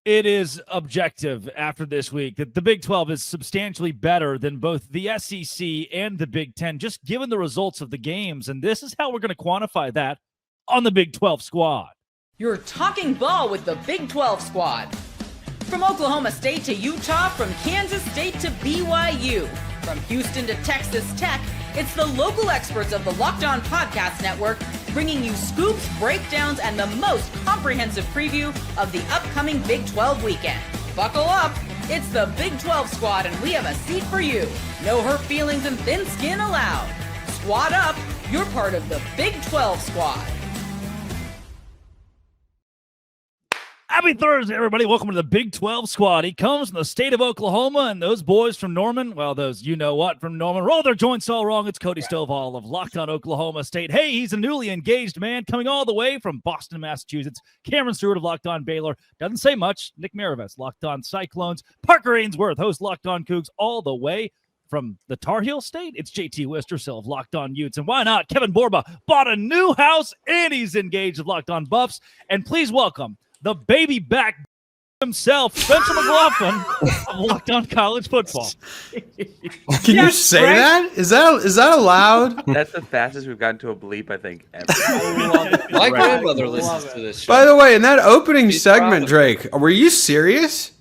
It is objective after this week that the Big 12 is substantially better than both the SEC and the Big 10, just given the results of the games. And this is how we're going to quantify that on the Big 12 squad. You're talking ball with the Big 12 squad. From Oklahoma State to Utah, from Kansas State to BYU, from Houston to Texas Tech, it's the local experts of the Locked On Podcast Network bringing you scoops, breakdowns, and the most comprehensive preview of the upcoming Big 12 weekend. Buckle up, it's the Big 12 squad, and we have a seat for you. No hurt feelings and thin skin allowed. Squad up, you're part of the Big 12 squad. Happy Thursday, everybody. Welcome to the Big 12 squad. He comes from the state of Oklahoma, and those boys from Norman, well, those you-know-what from Norman, roll their joints all wrong. It's Cody Stovall of Locked On Oklahoma State. Hey, he's a newly engaged man coming all the way from Boston, Massachusetts. Cameron Stewart of Locked On Baylor. Doesn't say much. Nick Maravez, Locked On Cyclones. Parker Ainsworth, host Locked On Cougs, all the way from the Tar Heel State. It's JT Wistersill of Locked On Utes. And why not? Kevin Borba bought a new house, and he's engaged of Locked On Buffs. And please welcome the baby back himself, Spencer McLaughlin of Locked On College Football. Can you say that? Is that allowed? That's the fastest we've gotten to a bleep, I think, ever. My grandmother listens to this show. By the way, in that opening segment, Drake, were you serious?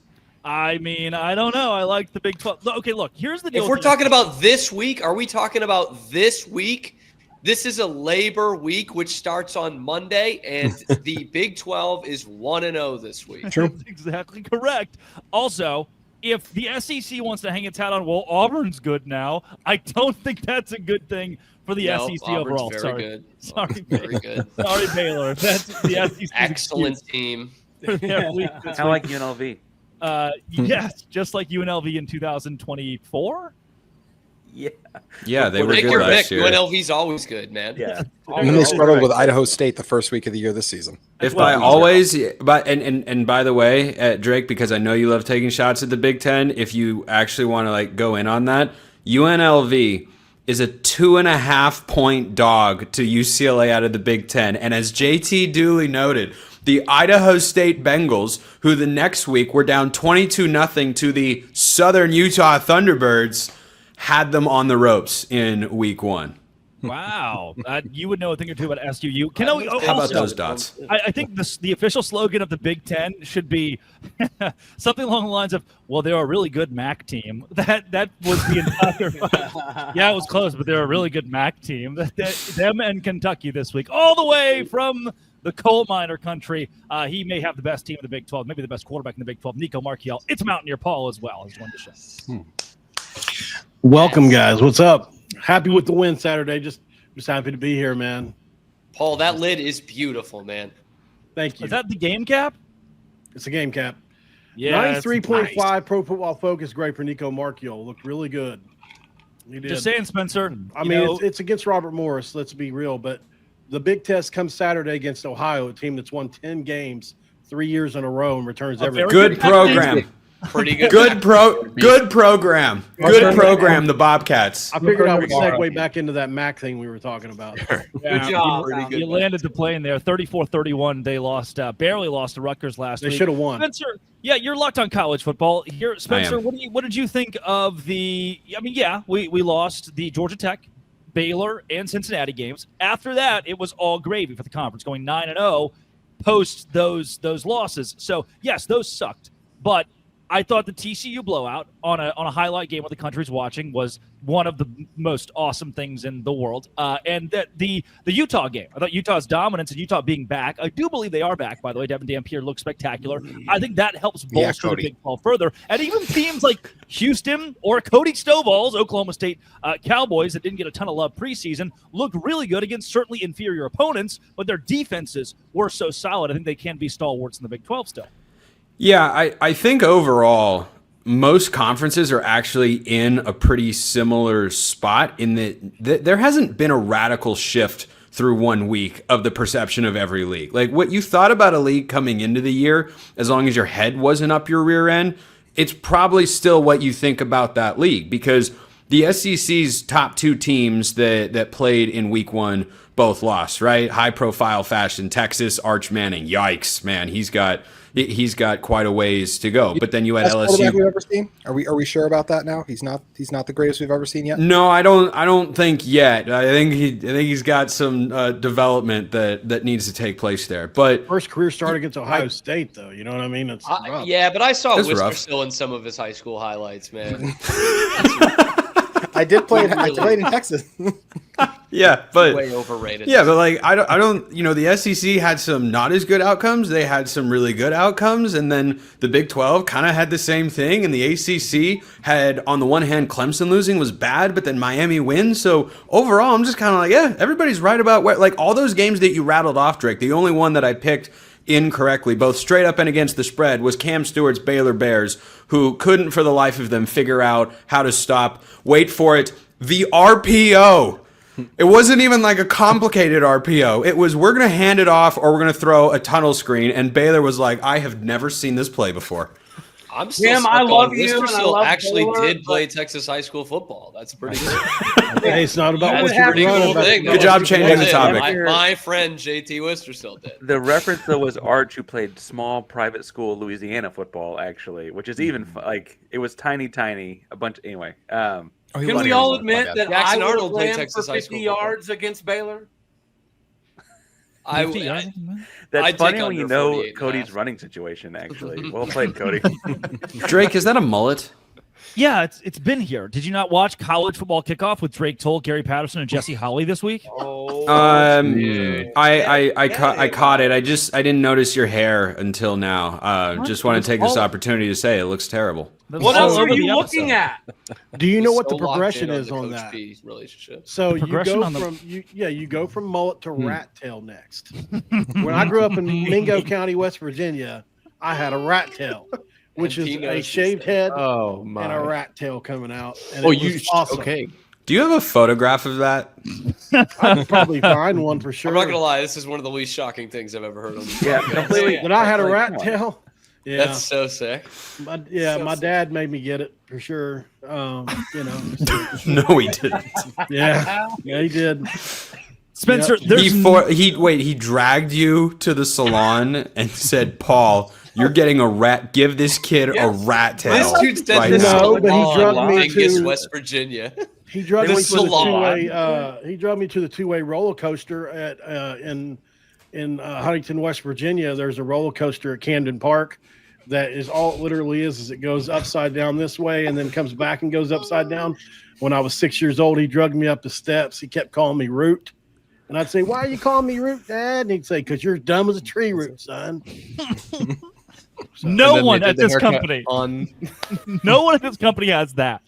I mean, I don't know. I like the Big 12. Okay, look, here's the deal. If we're talking about this week, are we talking about this week? This is a Labor Week, which starts on Monday, and the Big 12 is 1-0 this week. True. That's exactly correct. Also, if the SEC wants to hang its hat on, well, Auburn's good now, I don't think that's a good thing for the SEC Auburn's overall. Very good. Sorry, very good. Sorry, Baylor. That's the SEC. Excellent team. Kind of like UNLV. Yes, just like UNLV in 2024. Yeah, they were good last year. UNLV's always good, man. Yeah. And then they struggled with Idaho State the first week of the year this season. If I always, but and by the way, Drake, because I know you love taking shots at the Big Ten, if you actually want to like go in on that, UNLV is a 2.5-point dog to UCLA out of the Big Ten, and as JT duly noted, the Idaho State Bengals, who the next week were down 22-0 to the Southern Utah Thunderbirds, had them on the ropes in week 1. Wow. You would know a thing or two about SUU. How about those dots? I think the official slogan of the Big Ten should be something along the lines of, well, they're a really good MAC team. That was the entire yeah, it was close, but they're a really good MAC team. Them and Kentucky this week, all the way from the coal miner country. He may have the best team in the Big 12, maybe the best quarterback in the Big 12, Nico Marchiel. It's Mountaineer Paul as well. He's one to show. Welcome, guys. What's up? Happy with the win Saturday. Just happy to be here, man. Paul, that lid is beautiful, man. Thank you. Is that the game cap? It's a game cap. Yeah. 93.5 nice. Pro Football Focus grade for Nico Marchiel. Looked really good. He did. Just saying, Spencer. I mean, it's against Robert Morris. Let's be real. But the big test comes Saturday against Ohio, a team that's won 10 games 3 years in a row and returns every good program. Pretty good. Good program. Good program, the Bobcats. I figured I would segue back into that MAC thing we were talking about. Yeah, good job. You landed the plane there. 34-31. They lost, barely lost to Rutgers last week. They should have won. Spencer, yeah, you're locked on college football. Here, Spencer, what did you think of the – I mean, yeah, we lost the Georgia Tech, Baylor, and Cincinnati games. After that, it was all gravy for the conference, going 9-0 post those losses. So, yes, those sucked. But I thought the TCU blowout on a highlight game where the country's watching was one of the most awesome things in the world. And the Utah game, I thought Utah's dominance and Utah being back, I do believe they are back, by the way. Devin Dampier looks spectacular. I think that helps bolster the Big 12 further. And even teams like Houston or Cody Stovall's Oklahoma State Cowboys that didn't get a ton of love preseason looked really good against certainly inferior opponents, but their defenses were so solid. I think they can be stalwarts in the Big 12 still. Yeah, I think overall, most conferences are actually in a pretty similar spot in that there hasn't been a radical shift through 1 week of the perception of every league. Like what you thought about a league coming into the year, as long as your head wasn't up your rear end, it's probably still what you think about that league, because the SEC's top 2 teams that played in week 1 both lost, right? High profile fashion. Texas, Arch Manning. Yikes, man. He's got he's got quite a ways to go. But then you had Best quarterback LSU. we've ever seen? Are we sure about that now? He's not the greatest we've ever seen yet. No, I don't think yet. I think he's got some development that needs to take place there. But First career start against Ohio State, though. You know what I mean? It's rough. Yeah, but I saw It's rough. Wistersill in some of his high school highlights, man. I did play. I played in Texas. yeah, but Way overrated. yeah, but like I don't. The SEC had some not as good outcomes. They had some really good outcomes, and then the Big 12 kind of had the same thing. And the ACC had, on the one hand, Clemson losing was bad, but then Miami wins. So overall, I'm just kind of like, yeah, everybody's right about where. Like all those games that you rattled off, Drake. The only one that I picked incorrectly, both straight up and against the spread, was Cam Stewart's Baylor Bears, who couldn't for the life of them figure out how to stop, wait for it, the RPO. It wasn't even like a complicated RPO. It was, we're going to hand it off or we're going to throw a tunnel screen, and Baylor was like, I have never seen this play before. I'm still Jim, stuck I love on you, and I Wistersill love actually Baylor, did play Texas high school football. That's pretty good. Hey, it's not about That's what a you're pretty running. cool about thing. Good job changing the topic. My friend JT Wistersill did. The reference though was Arch, who played small private school Louisiana football, actually, which is even like it was tiny, a bunch. Anyway, Can we all admit that Jackson I Arnold would played ran Texas for high 50 school yards against Baylor? that's I'd funny take when you under know 48 and a Cody's half. running situation. Actually, well played, Cody. Drake, is that a mullet? Yeah, it's been here. Did you not watch College Football Kickoff with Drake Toll, Gary Patterson, and Jesse Holley this week? I caught it. I didn't notice your hair until now. Just want to take this opportunity to say it looks terrible. What else are you looking at? Do you know what the So locked progression in is the on Coach that? P relationship. So you progression go on the- from you go from mullet to rat tail next. When I grew up in Mingo County, West Virginia, I had a rat tail, which And is he a knows shaved this head Oh and my! a rat tail coming out. And Oh, it you was awesome. okay? Do you have a photograph of that? I'd probably find one for sure. I'm not gonna lie, this is one of the least shocking things I've ever heard on this Yeah, podcast. completely. But I had a Like, rat come on. tail. Yeah, That's so sick. my dad made me get it for sure. No, he didn't. Yeah, he did. Spencer, Yep. there's He dragged you to the salon and said, Paul, you're getting a rat. Give this kid a rat tail. This dude's dead right this now. No, but he on drugged me Angus, to- West Virginia. He drugged The me to the salon. two-way. He drugged me to the two-way roller coaster at in Huntington, West Virginia. There's a roller coaster at Camden Park that is all it literally is it goes upside down this way and then comes back and goes upside down. When I was 6 years old, he drugged me up the steps. He kept calling me Root, and I'd say, "Why are you calling me Root, Dad?" And he'd say, "Because you're dumb as a tree root, son." no one at this company. No one at this company has that.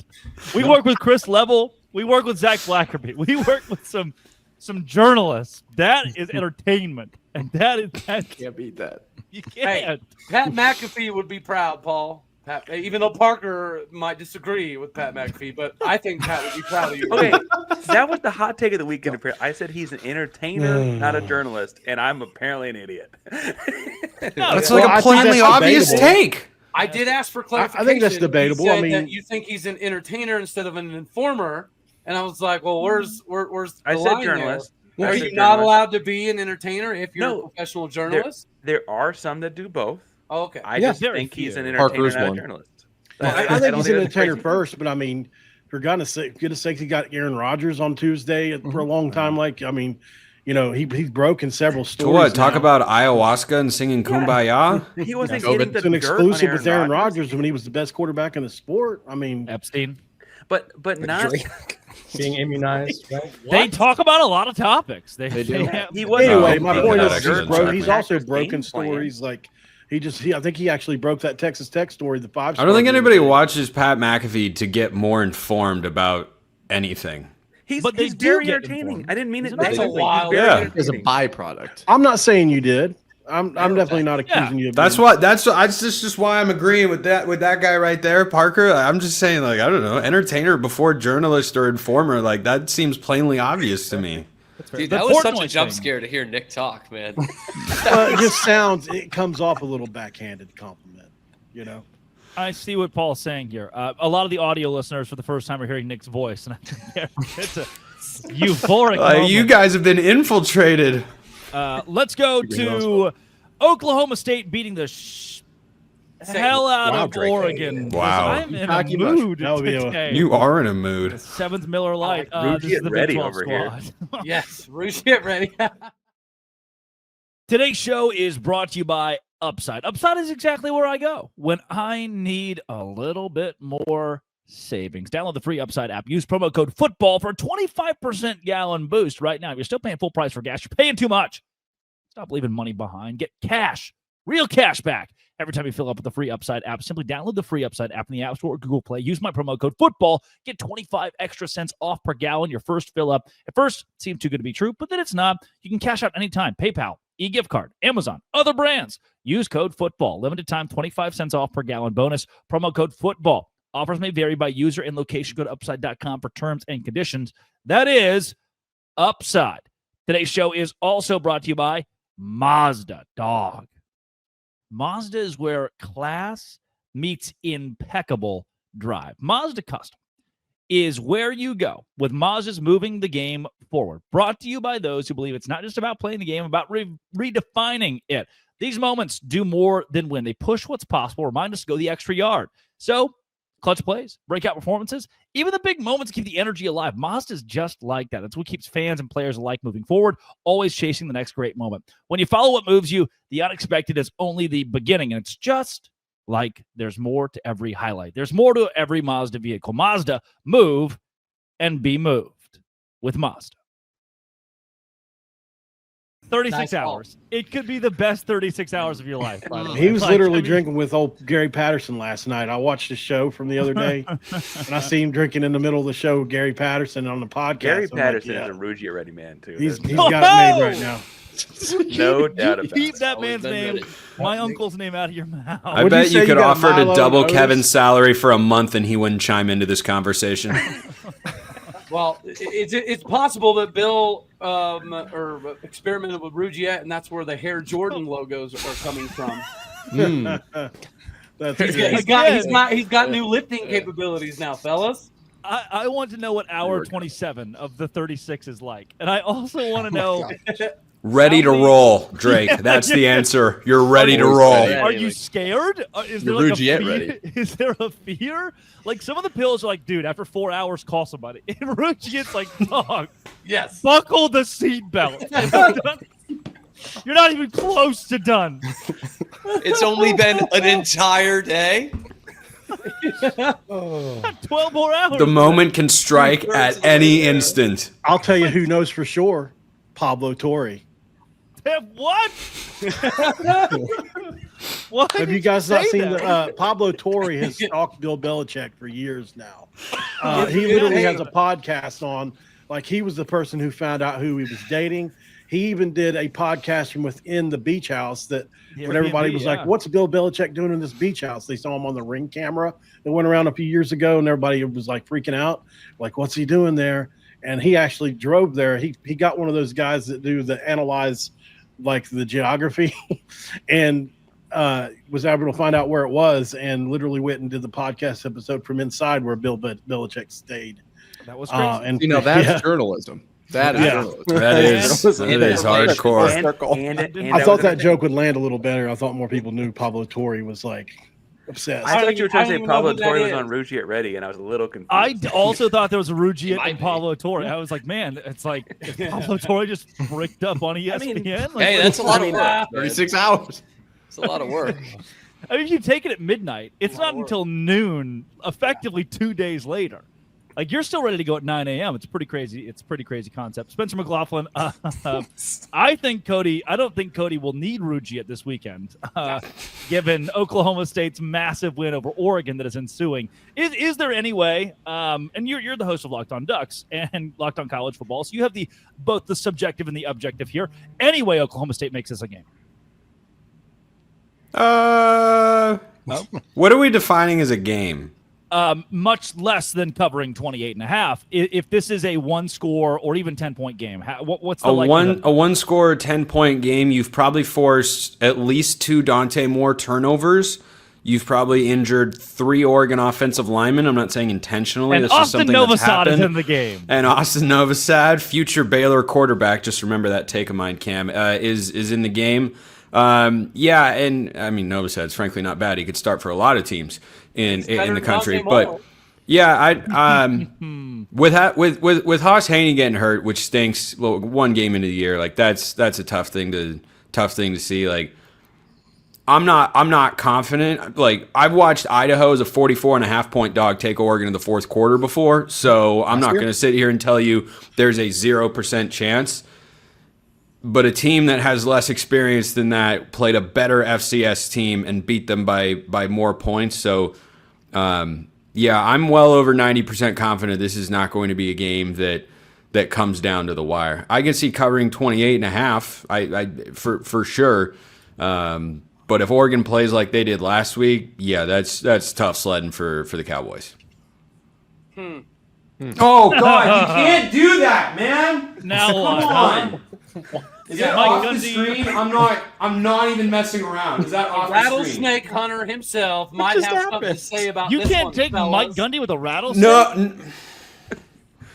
We work with Chris Level. We work with Zach Blackerby. We work with some journalists. That is entertainment, and that Can't beat that. you can't. Pat McAfee would be proud, Paul. Even though Parker might disagree with Pat McAfee, but I think Pat would be proud of you. Okay, that was the hot take of the weekend. I said he's an entertainer, not a journalist, and I'm apparently an idiot. That's Well, like I a think plainly that's obvious debatable. take. I did ask for clarification. I think that's debatable. He I said mean- that you think he's an entertainer instead of an informer, and I was like, well, where's the I said line journalist. there? I Are said you not journalist. allowed to be an entertainer if you're No. a professional journalist? There are some that do both. Oh, okay. I Yeah. just Very think he's an few. entertainer, Parker's not a one. journalist. I think don't he's an that's entertainer crazy. first, but I mean, for goodness sake, he got Aaron Rodgers on Tuesday for a long time. Like, I mean, he's broken several To stories. what? Talk now. about ayahuasca and singing Kumbaya? He wasn't COVID. getting the It's an dirt on exclusive with Aaron Rodgers. Rodgers when he was the best quarterback in the sport. I mean, Epstein. but not. Being immunized, right? They talk about a lot of topics. They do. have- He wasn't. anyway, Oh, my he point got is extra he's check. also Packers broken game plan. stories. Like I think he actually broke that Texas Tech story. The 5. I don't think anybody watches Pat McAfee to get more informed about anything. He's, But they he's do very get entertaining. informed. I didn't mean it That's a negatively. wild- He's very Yeah. As a entertaining. byproduct. I'm not saying you did. I'm definitely not accusing you of That's being- what. That's just why I'm agreeing with that guy right there, Parker. I'm just saying, like, I don't know, entertainer before journalist or informer. Like, that seems plainly obvious to me. Dude, The that was such a Portnoy jump thing. scare to hear Nick talk, man. it comes off a little backhanded compliment, you know. I see what Paul's saying here. A lot of the audio listeners for the first time are hearing Nick's voice, and I think it's a euphoric moment. You guys have been infiltrated. Let's go to Oklahoma State beating the hell out Wow, of Drake. Oregon. Wow. I'm in a Cocky much. mood That would be a- today. You are in a mood. 7th Miller Lite. Ruge This is it the ready Big 12 over here. squad. Yes, Rouge, get ready. Today's show is brought to you by Upside. Upside is exactly where I go when I need a little bit more savings. Download the free Upside app. Use promo code FOOTBALL for a 25% gallon boost right now. If you're still paying full price for gas, you're paying too much. Stop leaving money behind. Get cash, real cash back every time you fill up with the free Upside app. Simply download the free Upside app in the App Store or Google Play. Use my promo code FOOTBALL. Get 25 extra cents off per gallon your first fill up. At first, it seemed too good to be true, but then it's not. You can cash out anytime. PayPal, e-gift card, Amazon, other brands. Use code FOOTBALL. Limited time, 25 cents off per gallon bonus. Promo code FOOTBALL. Offers may vary by user and location. Go to upside.com for terms and conditions. That is Upside. Today's show is also brought to you by Mazda, dog. Mazda is where class meets impeccable drive. Mazda Custom is where you go with Mazda's moving the game forward. Brought to you by those who believe it's not just about playing the game, about redefining it. These moments do more than win. They push what's possible, remind us to go the extra yard. So, clutch plays, breakout performances, even the big moments keep the energy alive. Mazda's just like that. That's what keeps fans and players alike moving forward, always chasing the next great moment. When you follow what moves you, the unexpected is only the beginning, and it's just like there's more to every highlight. There's more to every Mazda vehicle. Mazda, move and be moved with Mazda. 36 Nice ball. hours. It could be the best 36 hours of your life. By the way. He was Like, literally I mean, drinking with old Gary Patterson last night. I watched the show from the other day, and I see him drinking in the middle of the show with Gary Patterson on the podcast. Gary I'm like, Patterson yeah, is a Ruge it ready man too. he's There's got it made right now. no doubt about Keep it. that Always man's been name, ready. my uncle's name out of your mouth. I What'd you bet say you could you got offer to Milo double and Kevin's O's? salary for a month and he wouldn't chime into this conversation. Well, it's possible that Bill or experimented with Rougiette, and that's where the Hair Jordan logos are coming from. That's He's got new lifting capabilities now, fellas. I want to know what hour 27 of the 36 is like. And I also want to know, Ready to roll, Drake. That's the answer. You're ready to roll. are you scared? Is there You're like a Rugiette fear? ready. Is there a fear? Like some of the pills are like, dude, after 4 hours, call somebody. And Rugiette's like, dog, Yes. buckle the seatbelt. You're not even close to done. It's only been an entire day. 12 more hours. The moment can strike at any instant. I'll tell you who knows for sure. Pablo Torre. What? What? Have you guys not seen the Pablo Torre has stalked Bill Belichick for years now. He literally has a podcast on, like, he was the person who found out who he was dating. He even did a podcast from within the beach house that when everybody was like, what's Bill Belichick doing in this beach house? They saw him on the Ring camera that went around a few years ago, and everybody was like freaking out, like, what's he doing there? And he actually drove there. He got one of those guys that do the analyze, like, the geography and was able to find out where it was, and literally went and did the podcast episode from inside where Bill Belichick stayed. That was crazy. And That's journalism. That is journalism. That is hardcore. I thought that joke would land a little better. I thought more people knew Pablo Torre was like obsessed. I thought you were trying to I say don't even know Pablo who that Torre was is. on Ruge it ready, and I was a little confused. I also thought there was a It Rugiette might and be. Pablo Torre. I was like, man, it's like if Pablo Torre just bricked up on ESPN. Like, Hey, that's a lot of work. 36 hours. It's a lot of work. I mean, if you take it at midnight, it's not until noon, effectively 2 days later. Like, you're still ready to go at 9 a.m. It's pretty crazy. It's a pretty crazy concept. Spencer McLaughlin, I don't think Cody will need Rugiette this weekend, given Oklahoma State's massive win over Oregon that is ensuing. Is there any way, and you're the host of Locked On Ducks and Locked On College Football, so you have both the subjective and the objective here. Any way Oklahoma State makes this a game? What are we defining as a game? Much less than covering 28.5. If this is a one score or even 10-point game, what's the likelihood? A one score 10-point game? You've probably forced at least 2 Dante Moore turnovers. You've probably injured 3 Oregon offensive linemen. I'm not saying intentionally. And That's just Austin something that's Novosad happened. is in the game. And Austin Novosad, future Baylor quarterback, just remember that take of mine, Cam, is in the game. Yeah, and I mean Nova said it's frankly not bad. He could start for a lot of teams in the country, but yeah, with Haas Haney getting hurt, which stinks. Well, one game into the year, like that's a tough thing to see. Like I'm not confident. Like I've watched Idaho as a 44.5-point dog take Oregon in the fourth quarter before, so I'm not going to sit here and tell you there's a 0% chance. But a team that has less experience than that played a better FCS team and beat them by more points. So, yeah, I'm well over 90% confident this is not going to be a game that comes down to the wire. I can see covering 28.5, for sure. But if Oregon plays like they did last week, yeah, that's tough sledding for the Cowboys. Oh God, you can't do that, man. Now Come on. Is that Mike off Gundy. the screen? I'm not even messing around. Is that off the screen? Rattlesnake hunter himself might have something to say about You this can't one, take fellas. Mike Gundy with a rattlesnake? No.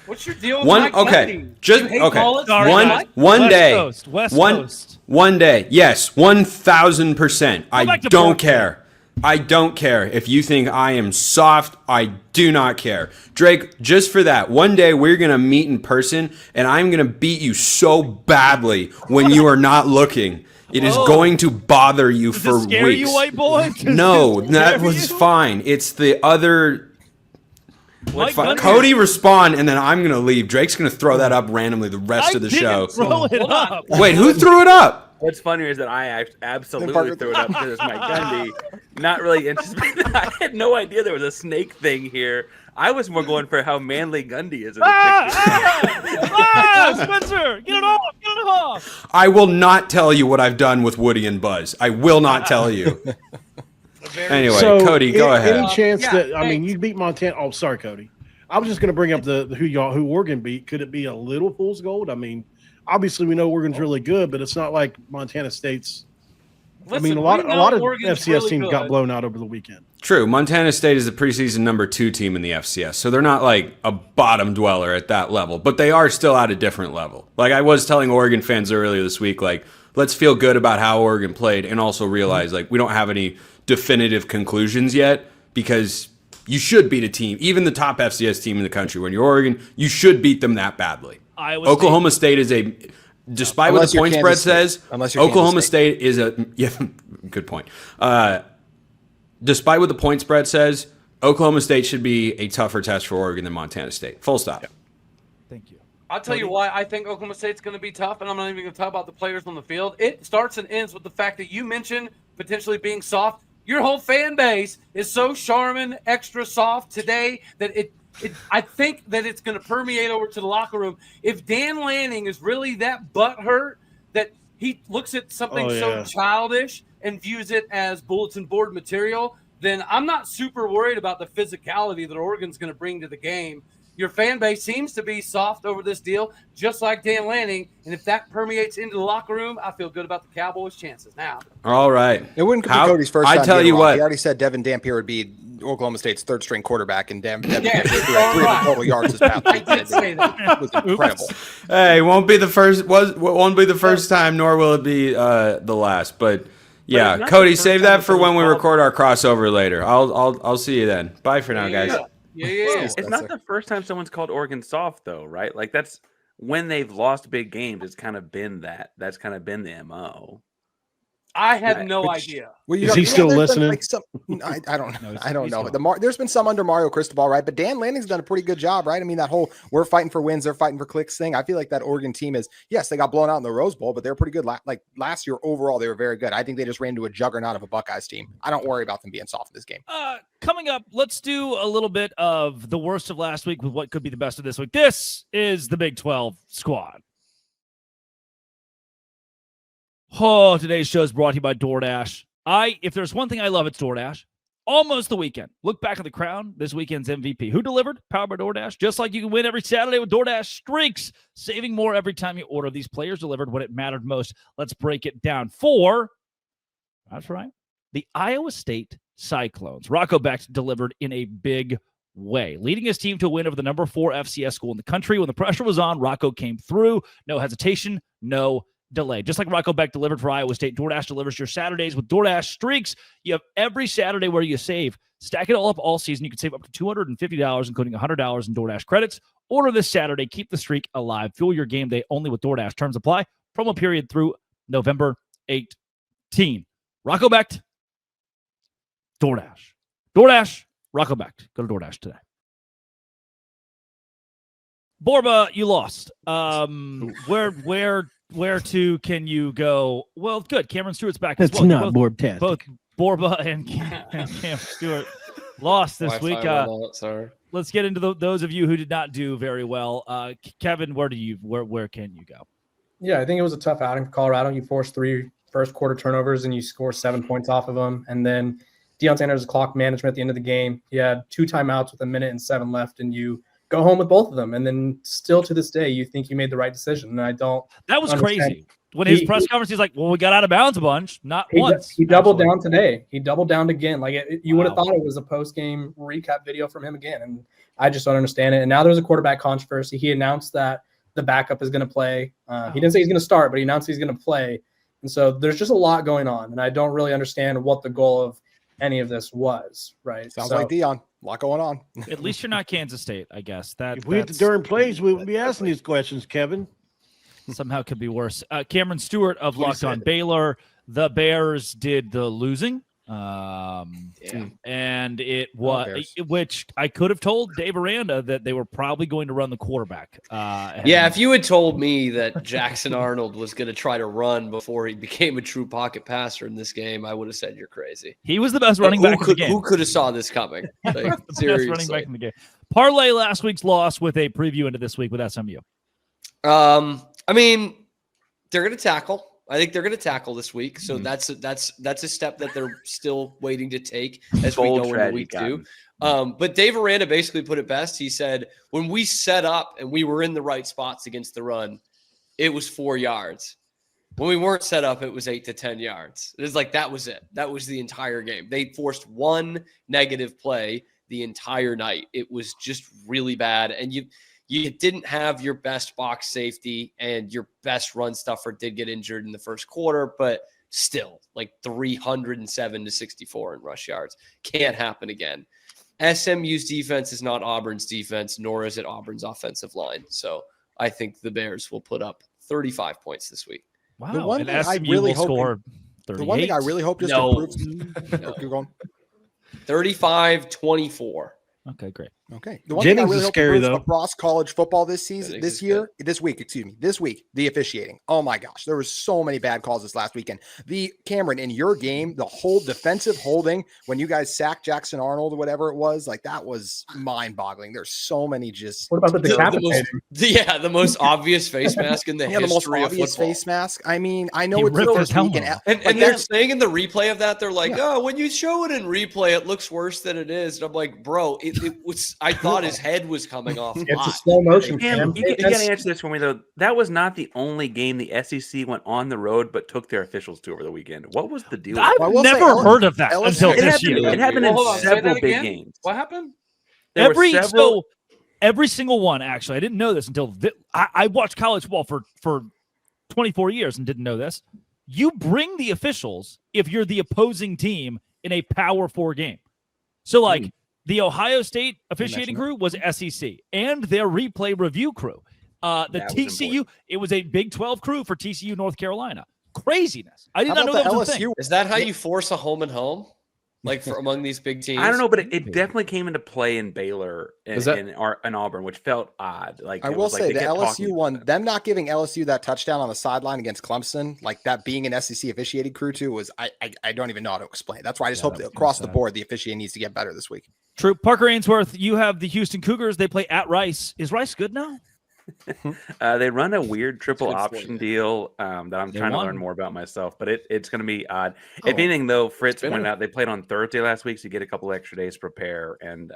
What's your deal with One Mike okay. Gundy? Just You hate okay. bullets? Sorry, One guys. one West day. Coast, West one Coast. one day. Yes, 1,000%. I back to don't Portland. care. I don't care if you think I am soft. I do not care. Drake, just for that, one day we're going to meet in person and I'm going to beat you so badly when you are not looking. It is going to bother you Does for it scare weeks. you, white boy? Does No, it that scare was you? fine. It's the other. Mike Gundy- Cody, respond, and then I'm going to leave. Drake's going to throw that up randomly the rest I of the didn't show. throw it up. Wait, who threw it up? What's funnier is that I absolutely Parker threw it up because it's Mike Gundy. Not really anticipating. I had no idea there was a snake thing here. I was more going for how manly Gundy is in the picture. Spencer, get it off! Get it off! I will not tell you what I've done with Woody and Buzz. I will not tell you. Anyway, So, Cody, go ahead. Any chance Yeah, that I mean thanks. you beat Montana? Oh, sorry, Cody. I was just going to bring up the who Oregon beat. Could it be a little fool's gold? I mean, obviously we know Oregon's really good, but it's not like Montana State's. Listen, I mean, a we lot know of Oregon's FCS really teams got good. blown out over the weekend. True. Montana State is the preseason number 2 team in the FCS, so they're not like a bottom dweller at that level, but they are still at a different level. Like I was telling Oregon fans earlier this week, like let's feel good about how Oregon played and also realize like we don't have any definitive conclusions yet because you should beat a team, even the top FCS team in the country. When you're Oregon, you should beat them that badly. Oklahoma State is a, despite what Unless the you're point Kansas spread State. says, Unless you're Oklahoma Kansas State is a, yeah, good point. Despite what the point spread says, Oklahoma State should be a tougher test for Oregon than Montana State. Full stop. Thank you. I'll tell you why I think Oklahoma State's going to be tough, and I'm not even going to talk about the players on the field. It starts and ends with the fact that you mentioned potentially being soft. Your whole fan base is so Charmin extra soft today that I think that it's going to permeate over to the locker room. If Dan Lanning is really that butthurt that he looks at something so childish and views it as bulletin board material, then I'm not super worried about the physicality that Oregon's going to bring to the game. Your fan base seems to be soft over this deal, just like Dan Lanning. And if that permeates into the locker room, I feel good about the Cowboys' chances now. All right. It wouldn't be Cody's first time. I tell being you wrong. what. He already said Devin Dampier would be Oklahoma State's third string quarterback, and Devin Yeah, Dampier it's threw all 300 right. total yards this past I week. did say that. It was incredible. Hey, won't be the first time, nor will it be the last. But yeah, it's not Cody, the first save time that for when we someone's record our crossover later. I'll see you then. Bye for now, guys. Yeah. It's not the first time someone's called Oregon soft, though, right? Like that's when they've lost big games. It's kind of been that. That's kind of been the MO. I have no idea. Well, Is he still there's been, listening? like, I don't know. I don't he's know. gone. There's been some under Mario Cristobal, right? But Dan Lanning's done a pretty good job, right? I mean, that whole we're fighting for wins, they're fighting for clicks thing. I feel like that Oregon team is, yes, they got blown out in the Rose Bowl, but they're pretty good. Like last year overall, they were very good. I think they just ran into a juggernaut of a Buckeyes team. I don't worry about them being soft in this game. Coming up, let's do a little bit of the worst of last week with what could be the best of this week. This is the Big 12 squad. Oh, today's show is brought to you by DoorDash. If there's one thing I love, it's DoorDash. Almost the weekend. Look back at the crown. This weekend's MVP. Who delivered? Powered by DoorDash. Just like you can win every Saturday with DoorDash streaks, saving more every time you order. These players delivered when it mattered most. Let's break it down. That's right, the Iowa State Cyclones. Rocco Beck delivered in a big way, leading his team to a win over the number 4 FCS school in the country. When the pressure was on, Rocco came through. No hesitation, no delay. Just like Rocco Beck delivered for Iowa State, DoorDash delivers your Saturdays with DoorDash Streaks. You have every Saturday where you save. Stack it all up all season. You can save up to $250, including $100 in DoorDash credits. Order this Saturday. Keep the streak alive. Fuel your game day only with DoorDash. Terms apply. Promo period through November 18. Rocco Beck, DoorDash. DoorDash, Rocco Beck. Go to DoorDash today. Borba, you lost. Where to can you go? Well, good. Cameron Stewart's back as That's well. not Borb-tastic. Both Borba and Cam Stewart lost this week. Let's get into those of you who did not do very well. Kevin, where can you go? Yeah, I think it was a tough outing for Colorado. You forced 3 first quarter turnovers and you score 7 points off of them. And then Deion Sanders' clock management at the end of the game. He had 2 timeouts with 1 minute and 7 left, and you go home with both of them. And then still to this day, you think you made the right decision. And I don't. That was crazy. When his press conference, he's like, well, we got out of bounds a bunch, not once. He doubled down today. He doubled down again. Like you would have thought it was a post-game recap video from him again. And I just don't understand it. And now there's a quarterback controversy. He announced that the backup is going to play. He didn't say he's going to start, but he announced he's going to play. And so there's just a lot going on. And I don't really understand what the goal of any of this was, right? Sounds like Deion. A lot going on. At least you're not Kansas State, I guess. If we hit the darn plays, we would be asking these questions, Kevin. Somehow could be worse. Cameron Stewart of Locked On Baylor. The Bears did the losing. And it was, which I could have told Dave Aranda that they were probably going to run the quarterback. If you had told me that Jackson Arnold was going to try to run before he became a true pocket passer in this game, I would have said you're crazy. He was the best running back in the game. Who could have saw this coming? Like, seriously. Best running back in the game. Parlay last week's loss with a preview into this week with SMU. I mean, they're going to tackle. I think they're going to tackle this week. So that's a step that they're still waiting to take as we go into week 2. But Dave Aranda basically put it best. He said, when we set up and we were in the right spots against the run, it was 4 yards. When we weren't set up, it was 8 to 10 yards. It was like, that was it. That was the entire game. They forced 1 negative play the entire night. It was just really bad. And you didn't have your best box safety, and your best run stuffer did get injured in the first quarter, but still, like 307 to 64 in rush yards. Can't happen again. SMU's defense is not Auburn's defense, nor is it Auburn's offensive line. So I think the Bears will put up 35 points this week. Wow. The one and thing I SMU really will hope score 38. The one thing I really hope just improves. Keep going. 35-24. Okay, great. Okay. The one thing I really hope scary, improves though. across college football this week, the officiating. Oh my gosh, there was so many bad calls this last weekend. Cameron, in your game, the whole defensive holding when you guys sacked Jackson Arnold or whatever it was, like that was mind-boggling. There's so many just. What about the decapitated? The most obvious face mask in the history the most obvious of football. face mask. I mean, I know He it's the ripped his first week, helmet and they're saying in the replay of that, they're like, oh, when you show it in replay, it looks worse than it is. And I'm like, bro, it was. I thought his head was coming off. It's a slow motion. Cam, you got to answer this for me, though. That was not the only game the SEC went on the road but took their officials to over the weekend. What was the deal? I've never heard of that until this year. It happened in Say several that big again? games. What happened? Every single one, actually. I didn't know this until I watched college football for 24 years and didn't know this. You bring the officials if you're the opposing team in a Power 4 game. So, like, the Ohio State officiating crew was SEC, and their replay review crew. The TCU, it was a Big 12 crew for TCU North Carolina. Craziness. I did not know that was a thing. Is that how you force a home and home? Like for among these big teams? I don't know, but it definitely came into play in Baylor and Auburn, which felt odd. Like I will say the LSU one, them not giving LSU that touchdown on the sideline against Clemson, like that being an SEC officiating crew too, was I don't even know how to explain. That's why I just hope that across the board the officiating needs to get better this week. True. Parker Ainsworth, you have the Houston Cougars. They play at Rice. Is Rice good now? They run a weird triple option deal that I'm trying to learn more about myself, but it's going to be odd. If anything, though, Fritz pointed out they played on Thursday last week, so you get a couple extra days to prepare. And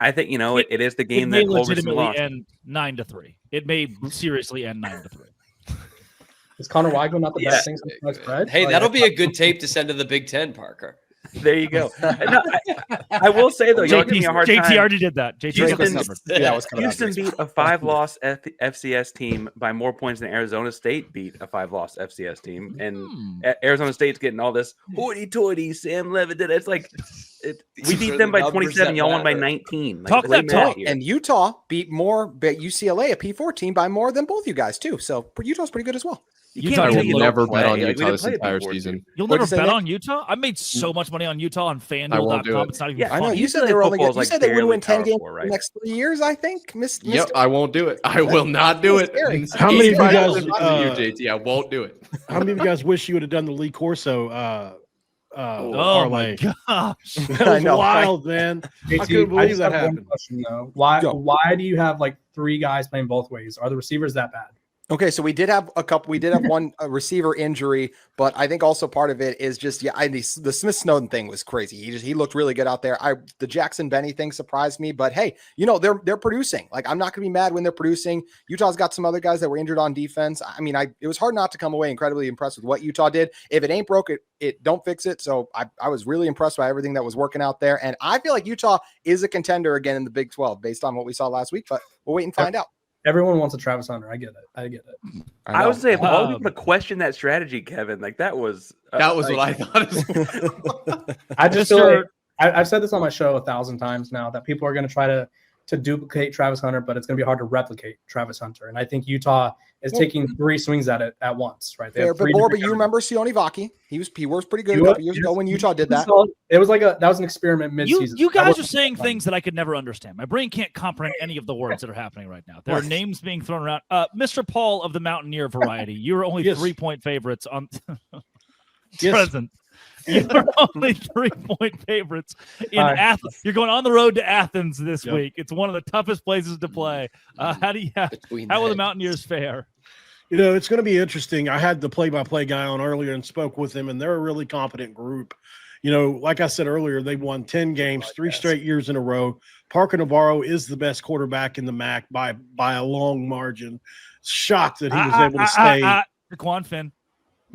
I think it is the game that legitimately lost. End 9-3. It may seriously end 9-3. Is Connor Weigel not the best thing since spread? Hey, that'll be a good tape to send to the Big Ten, Parker. There you go. No, I will say though, y'all give me a hard time. JT already did that. JT Houston beat a 5-loss FCS team by more points than Arizona State beat a 5-loss FCS team, and Arizona State's getting all this hoity-toity. Sam Levitt did it. It's like we beat them by 27. Y'all won by 19. Like, talk that talk. And Utah beat UCLA, a P4 team, by more than both you guys too. So Utah's pretty good as well. I will never bet on Utah this entire season. You'll never bet on Utah? I made so much money on Utah on FanDuel.com. It's not even funny. I know. You said they were only. You said they would win 10 games in the next 3 years. I think. Yep, I won't do it. I will not do it. How many of you guys? JT, I won't do it. How many of you guys wish you would have done the Lee Corso? Oh my gosh, that was wild, man! JT, I couldn't believe that happened. One question, though. Why do you have like 3 guys playing both ways? Are the receivers that bad? Okay, so we did have a couple. We did have one receiver injury, but I think also part of it is just the Smith Snowden thing was crazy. He looked really good out there. The Jackson Benny thing surprised me, but hey, they're producing. Like, I'm not gonna be mad when they're producing. Utah's got some other guys that were injured on defense. I mean, it was hard not to come away incredibly impressed with what Utah did. If it ain't broke, it don't fix it. So I was really impressed by everything that was working out there, and I feel like Utah is a contender again in the Big 12 based on what we saw last week. But we'll wait and find out. Everyone wants a Travis Hunter. I get it. I would say if all people to question that strategy, Kevin, like that was what I thought. I just feel like I've said this on my show 1,000 times now that people are going to try to duplicate Travis Hunter, but it's going to be hard to replicate Travis Hunter. And I think Utah is taking 3 swings at it at once, right? But you remember Sione Vaki? He was pretty good a couple years ago when Utah did that. It was that was an experiment mid-season. You guys are saying things that I could never understand. My brain can't comprehend any of the words that are happening right now. There are names being thrown around. Mr. Paul of the Mountaineer variety, you were only 3-point favorites on present. You're only 3-point favorites in Athens. You're going on the road to Athens this week. It's one of the toughest places to play. How will the Mountaineers fare? It's going to be interesting. I had the play-by-play guy on earlier and spoke with him, and they're a really competent group. Like I said earlier, they've won 10 games, 3 straight years in a row. Parker Navarro is the best quarterback in the MAC by a long margin. Shocked that he was able to stay. Daquan Finn.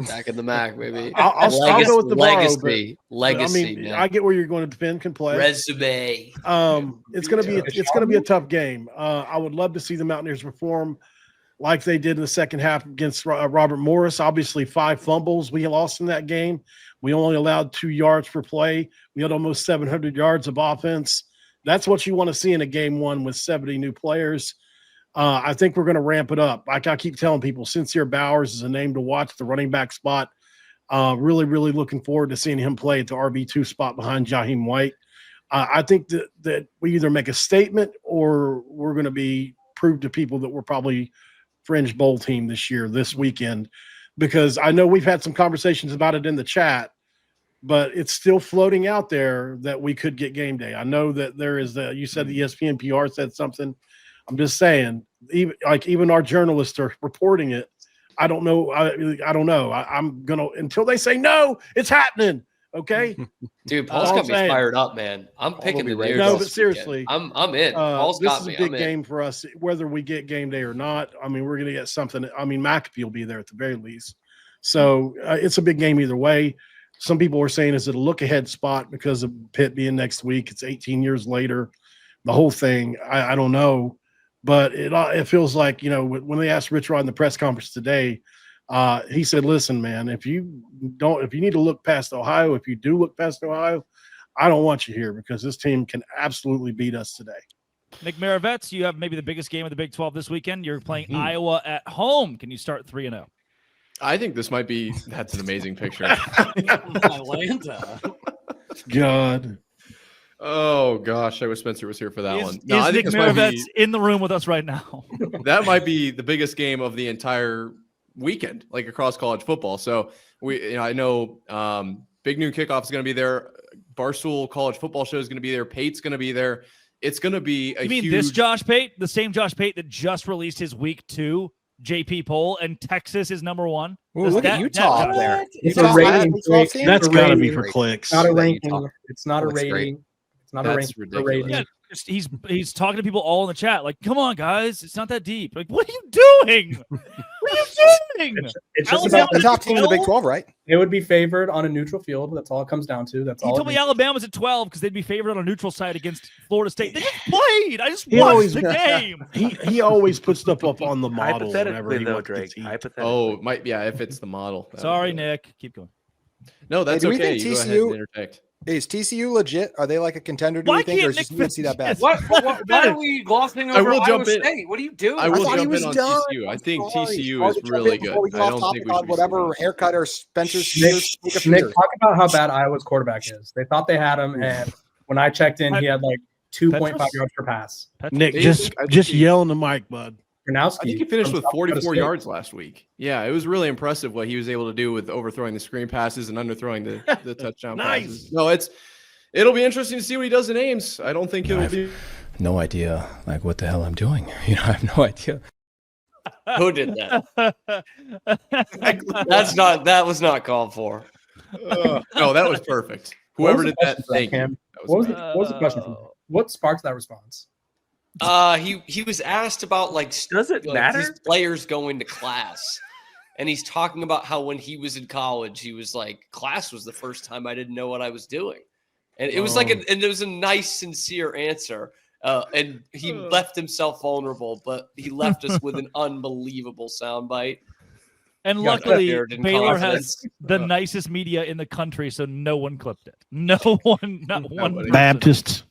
Back in the MAC, baby. I'll go with the legacy. I mean, I get where you're going to Finn can play. Resume. It's going to be a tough game. I would love to see the Mountaineers perform like they did in the second half against Robert Morris. Obviously, 5 fumbles we lost in that game. We only allowed 2 yards per play. We had almost 700 yards of offense. That's what you want to see in a game 1 with 70 new players. I think we're going to ramp it up. Like I keep telling people, Sincere Bowers is a name to watch, the running back spot. Really, really looking forward to seeing him play at the RB2 spot behind Jaheim White. I think that we either make a statement or we're going to prove to people that we're probably fringe bowl team this weekend, because I know we've had some conversations about it in the chat, but it's still floating out there that we could get game day. I know that there is you said the ESPN PR said something. I'm just saying, even our journalists are reporting it. I don't know. I don't know. I'm going to, until they say, no, it's happening. Okay. Dude, Paul's got me fired up, man. I'm picking the Bears. No, but seriously, I'm in. Paul's got me. This is a big game for us, whether we get game day or not. I mean, we're going to get something. I mean, McAfee will be there at the very least. So it's a big game either way. Some people were saying, is it a look ahead spot because of Pitt being next week? It's 18 years later. The whole thing, I don't know. But it feels like, when they asked Rich Rod in the press conference today, he said, listen, man, if you need to look past Ohio, if you do look past Ohio, I don't want you here because this team can absolutely beat us today. Nick Maravets, you have maybe the biggest game of the Big 12 this weekend. You're playing Iowa at home. Can you start 3-0? I think this might be – that's an amazing picture. Atlanta. God. Oh, gosh. I wish Spencer was here for that one. No, I think Nick Maravets in the room with us right now. That might be the biggest game of the entire weekend, like across college football. So, I know Big Noon Kickoff is going to be there. Barstool College Football Show is going to be there. Pate's going to be there. It's going to be a huge... this Josh Pate? The same Josh Pate that just released his Week 2 JP poll, and Texas is number 1. Ooh, look at Utah up there. It's a rating. That's got to be for clicks. Not a ranking. It's not a rating. Great. It's not a rating. he's talking to people all in the chat like, come on, guys, it's not that deep. Like, what are you doing? What are you doing? It's just Alabama's about the top team in the Big 12, right? It would be favored on a neutral field. That's all it comes down to. That's all. He told me Alabama's at 12 because they'd be favored on a neutral side against Florida State. They just played. I just watched the game. He always puts stuff up on the model. Hypothetically, though, Drake. If it's the model. Sorry, Nick. Keep going. No, that's do we okay. think You go ahead TCU and interject. Is TCU legit? Are they like a contender? Do Why you think, or can't is just Nick UNC that bad? Why are we glossing I over will Iowa jump in. State? What are you doing? I will thought he jump was in on done. TCU. I think Sorry. TCU is really good. Before we I get off don't topic think we on should be whatever sleeping haircut or Spencer's Nick, talk about how bad Iowa's quarterback is. They thought they had him, and when I checked in, he had like 2.5 yards per pass. Nick, They- just I think just he- yell in the mic, bud. I think he finished with from South 44 Dakota State. yards last week. Yeah, it was really impressive what he was able to do with overthrowing the screen passes and underthrowing the touchdown Nice. passes. No, it'll be interesting to see what he does in Ames. I don't think it'll be. No idea, like what the hell I'm doing. I have no idea. Who did that? That was not called for. No, that was perfect. Whoever did that, thank you. What was the question from him? What sparked that response? He was asked about does it matter? These players going to class, and he's talking about how when he was in college, he was like, class was the first time I didn't know what I was doing, and it was and it was a nice, sincere answer. And he left himself vulnerable, but he left us with an unbelievable soundbite. And Got luckily, prepared in Baylor confidence. has the nicest media in the country, so no one clipped it. No one, not one. person. Baptists.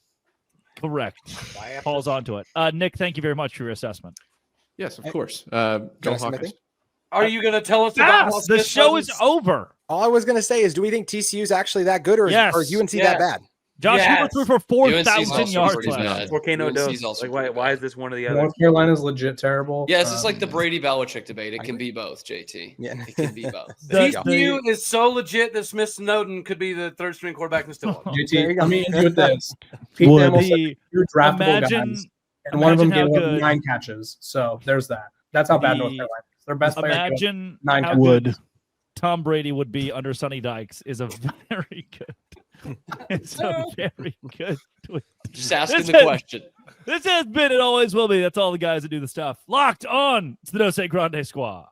Correct. Paul's onto it. Nick, thank you very much for your assessment. Yes, of course. Can I Go say my Hawkers. thing? Are you going to tell us about how Yes, the Smith show is Cousins- over. All I was going to say is, do we think TCU is actually that good, or is UNC that bad? Josh Yes. Hoover threw for UNC's 4,000 also yards pretty last bad. night. Volcano UNC's Dome. also Like, pretty why is this one of the other? North Carolina's legit terrible. Yes, it's like the Brady Belichick debate. It can be both, JT. Yeah. It can be both. TCU is so legit that Smith Snowden could be the third string quarterback in Stillwater. JT, let me end you with this. Pete Would Thamel said the- two draftable imagine- guys, and one of them imagine gave how up good- 9 catches. So there's that. That's how bad The- North Carolina is. Their best player gave up Imagine 9 how catches. good Would. Tom Brady would be under Sonny Dykes is a very good. It's a very good tweet. Just asking This the has- question. This has been and always will be. That's all the guys that do the stuff. Locked on. It's the No Say Grande Squad.